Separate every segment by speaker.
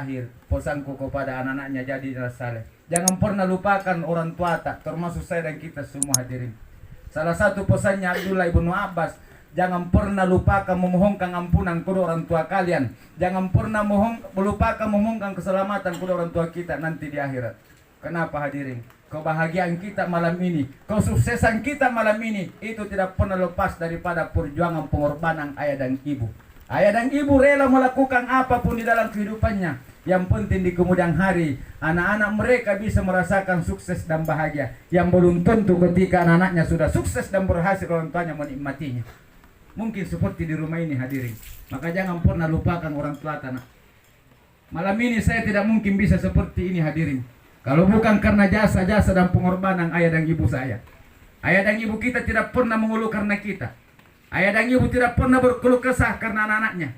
Speaker 1: akhir, pesanku kepada anak-anaknya jadi saleh. Jangan pernah lupakan orang tua tak, termasuk saya dan kita semua hadirin. Salah satu pesannya Abdullah ibnu Abbas, jangan pernah lupakan memohonkan ampunan kepada orang tua kalian. Jangan pernah melupakan memohonkan keselamatan kepada orang tua kita nanti di akhirat. Kenapa hadirin? Kebahagiaan kita malam ini, kesuksesan kita malam ini, itu tidak pernah lepas daripada perjuangan pengorbanan ayah dan ibu. Ayah dan ibu rela melakukan apapun di dalam kehidupannya. Yang penting di kemudian hari, anak-anak mereka bisa merasakan sukses dan bahagia. Yang belum tentu ketika anak-anaknya sudah sukses dan berhasil, orang tuanya menikmatinya. Mungkin seperti di rumah ini hadirin. Maka jangan pernah lupakan orang tua tanah. Malam ini saya tidak mungkin bisa seperti ini hadirin, kalau bukan karena jasa-jasa dan pengorbanan ayah dan ibu saya. Ayah dan ibu kita tidak pernah mengeluh karena kita. Ayah dan ibu tidak pernah berkeluh kesah karena anak-anaknya.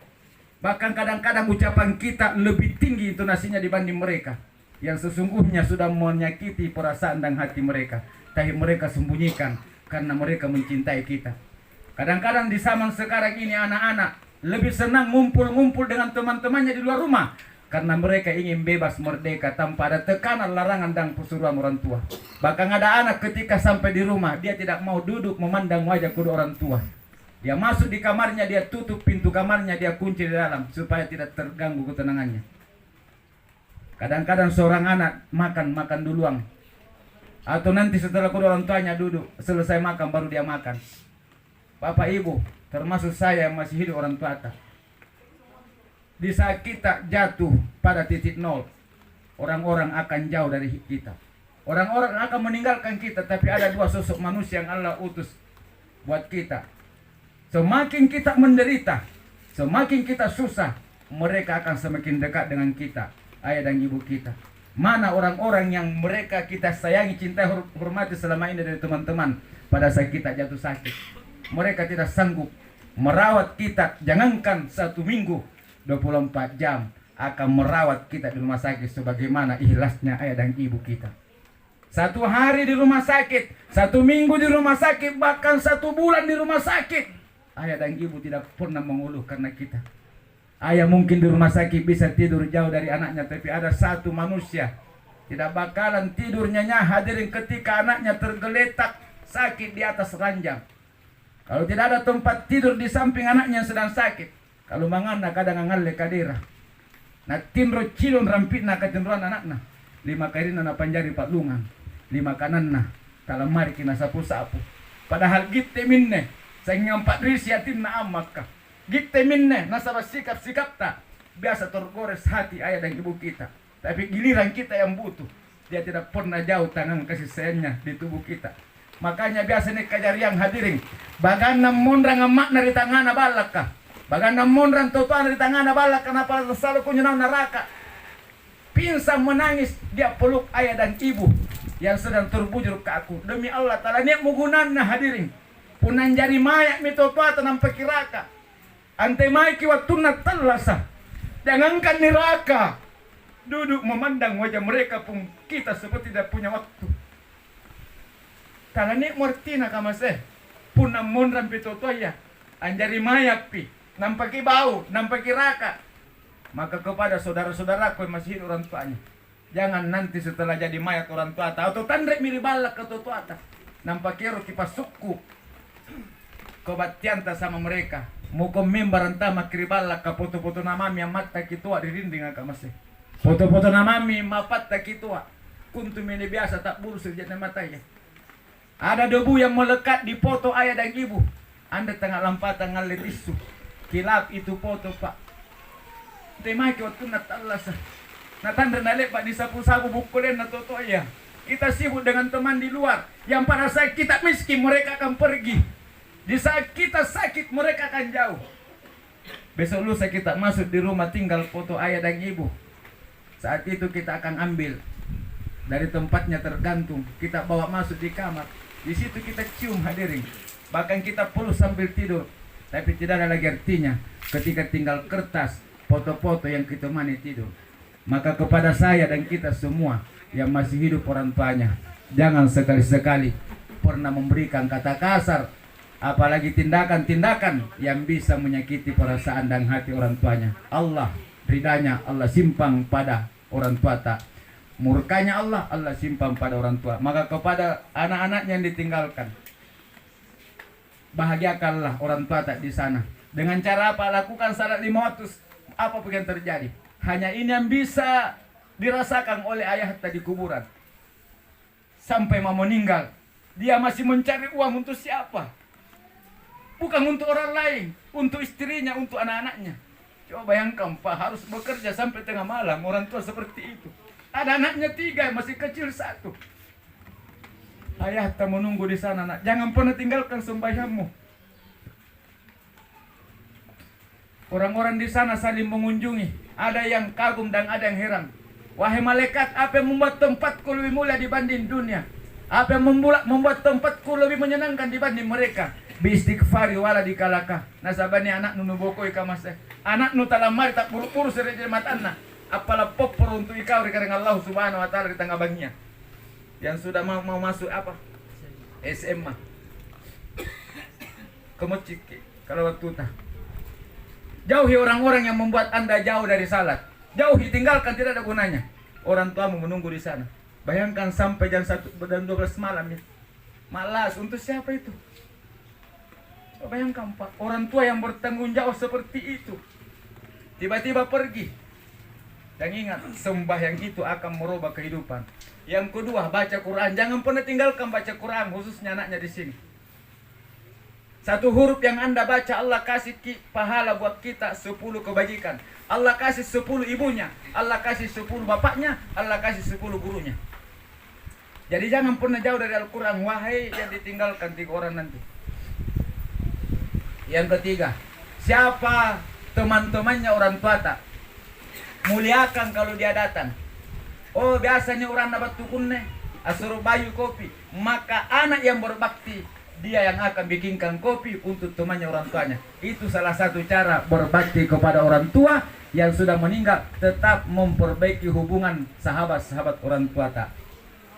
Speaker 1: Bahkan kadang-kadang ucapan kita lebih tinggi intonasinya dibanding mereka, yang sesungguhnya sudah menyakiti perasaan dan hati mereka. Tapi mereka sembunyikan karena mereka mencintai kita. Kadang-kadang di zaman sekarang ini anak-anak lebih senang ngumpul-ngumpul dengan teman-temannya di luar rumah, karena mereka ingin bebas merdeka tanpa ada tekanan, larangan dan pesuruhan orang tua. Bahkan ada anak ketika sampai di rumah, dia tidak mau duduk memandang wajah kedua orang tua. Dia masuk di kamarnya, dia tutup pintu kamarnya, dia kunci di dalam supaya tidak terganggu ketenangannya. Kadang-kadang seorang anak makan duluan, atau nanti setelah kedua orang tuanya duduk, selesai makan baru dia makan. Bapak ibu, termasuk saya yang masih hidup orang tua tak. Di saat kita jatuh pada titik nol, orang-orang akan jauh dari kita. Orang-orang akan meninggalkan kita, tapi ada dua sosok manusia yang Allah utus buat kita. Semakin kita menderita, semakin kita susah, mereka akan semakin dekat dengan kita, ayah dan ibu kita. Mana orang-orang yang mereka kita sayangi, cintai, hormati selama ini dari teman-teman, pada saat kita jatuh sakit, mereka tidak sanggup merawat kita. Jangankan 1 minggu, 24 jam akan merawat kita di rumah sakit, sebagaimana ikhlasnya ayah dan ibu kita. 1 hari di rumah sakit, 1 minggu di rumah sakit, bahkan 1 bulan di rumah sakit, ayah dan ibu tidak pernah mengeluh karena kita. Ayah mungkin di rumah sakit bisa tidur jauh dari anaknya, tapi ada satu manusia tidak bakalan tidur nyenyak hadirin ketika anaknya tergeletak sakit di atas ranjang. Kalau tidak ada tempat tidur di samping anaknya yang sedang sakit, kalau mangana kadang ngalle kadira. Na tinro cilon rampit na katinruan anakna. 5 kairina na panjari patlungan. 5 kananna talamari kina sapu-sapu. Padahal gitte minne sayang 4 risi yatim na amakka. Gitte minne nasabas sikap-sikap tak biasa tergores hati ayah dan ibu kita. Tapi giliran kita yang butuh, dia tidak pernah jauh tangan kasih sayangnya di tubuh kita. Makanya biasa nih kajariang hadirin, bagana mondrang makna di tangan balaka, bagana mondrang totoan di tangan balaka, kenapa selalu kunjungan neraka. Pinsang menangis, dia peluk ayah dan ibu yang sedang terbujur ke aku. Demi Allah Ta'ala, niat menggunakan hadirin, punan jari mayak mitotoa tanam pekiraka, ante maiki waktu natalasa, jangankan neraka, duduk memandang wajah mereka pun kita seperti tidak punya waktu. Karena nek mortina kamase punam monran pitoto ya anjari mayak pi nampaki bau nampaki raka. Maka kepada saudara-saudaraku yang masih hidup orang tuanya, jangan nanti setelah jadi mayat orang tua atau tandrek miribalak ke toto ata nampaki ro kipasukku kebatianta sama mereka muko membaran tama kiribalak ka foto-foto namami yang mata kitua dirinding kamase foto-foto namami mapatta kitua kuntu mene biasa tak burus sejatnya matanya. Ada debu yang melekat di foto ayah dan ibu. Anda tengah lampatan ngalir isu. Kilap itu foto pak. Temaki waktu natalasa. Natandra nalek pak di sapu-sapu bukulen na toto ya. Kita sibuk dengan teman di luar. Yang pada saat kita miskin mereka akan pergi. Di saat kita sakit mereka akan jauh. Besok lusa kita masuk di rumah tinggal foto ayah dan ibu. Saat itu kita akan ambil dari tempatnya tergantung. Kita bawa masuk di kamar. Di situ kita cium hadirin. Bahkan kita peluk sambil tidur. Tapi tidak ada lagi artinya ketika tinggal kertas foto-foto yang kita mani tidur. Maka kepada saya dan kita semua yang masih hidup orang tuanya, jangan sekali-sekali pernah memberikan kata kasar, apalagi tindakan-tindakan yang bisa menyakiti perasaan dan hati orang tuanya. Allah ridanya Allah simpang pada orang tua tak, murkanya Allah simpang pada orang tua. Maka kepada anak-anaknya yang ditinggalkan, bahagiakanlah orang tua tak di sana. Dengan cara apa? Lakukan salat 5 waktu, apapun yang terjadi. Hanya ini yang bisa dirasakan oleh ayah tadi kuburan. Sampai mau meninggal, dia masih mencari uang untuk siapa? Bukan untuk orang lain, untuk istrinya, untuk anak-anaknya. Coba bayangkan Pak, harus bekerja sampai tengah malam, orang tua seperti itu. Ada anaknya 3, masih kecil 1. Ayah tak menunggu di sana, nak. Jangan pernah tinggalkan sembahyangmu. Orang-orang di sana saling mengunjungi. Ada yang kagum dan ada yang heran. Wahai malaikat, apa yang membuat tempatku lebih mulia dibanding dunia? Apa yang membuat tempatku lebih menyenangkan dibanding mereka? Biistighfari wala dikalaka. Nasabani anak nu bokoi kamase. Anak nu talamari tak buru-buru seri matanna. Apalah popor untuk ikau dengan Allah Subhanahu wa taala di tengah baginya. Yang sudah mau masuk apa? SMA. Kemocik kalau waktu tah. Jauhi orang-orang yang membuat Anda jauh dari salat. Jauhi, tinggalkan, tidak ada gunanya. Orang tuamu menunggu di sana. Bayangkan sampai jam 1 dan 12 malam ya. Malas, untuk siapa itu? Bayangkan Pak, orang tua yang bertanggung jawab seperti itu tiba-tiba pergi. Dan ingat, sembahyang itu akan merubah kehidupan. Yang kedua, baca Quran. Jangan pernah tinggalkan baca Quran, khususnya anaknya di sini. 1 huruf yang Anda baca, Allah kasih pahala buat kita 10 kebajikan. Allah kasih 10 ibunya, Allah kasih 10 bapaknya, Allah kasih 10 gurunya. Jadi jangan pernah jauh dari Al-Quran. Wahai yang ditinggalkan 3 orang nanti. Yang ketiga, siapa teman-temannya orang tua tak? Muliakan kalau dia datang. Oh, biasanya orang dapat tukunne, asuruh bayu kopi. Maka anak yang berbakti, dia yang akan bikinkan kopi untuk temannya orang tuanya. Itu salah satu cara berbakti kepada orang tua yang sudah meninggal. Tetap memperbaiki hubungan sahabat-sahabat orang tua tak.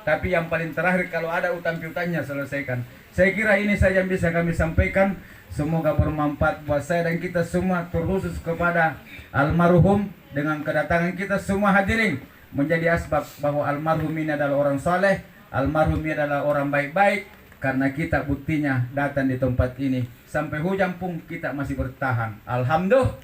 Speaker 1: Tapi yang paling terakhir, kalau ada utang piutangnya selesaikan. Saya kira ini saja yang bisa kami sampaikan. Semoga bermanfaat buat saya dan kita semua, terkhusus kepada almarhum. Dengan kedatangan kita semua hadirin menjadi asbab bahwa almarhum ini adalah orang soleh, almarhum ini adalah orang baik-baik. Karena kita buktinya datang di tempat ini sampai hujan pun kita masih bertahan. Alhamdulillah.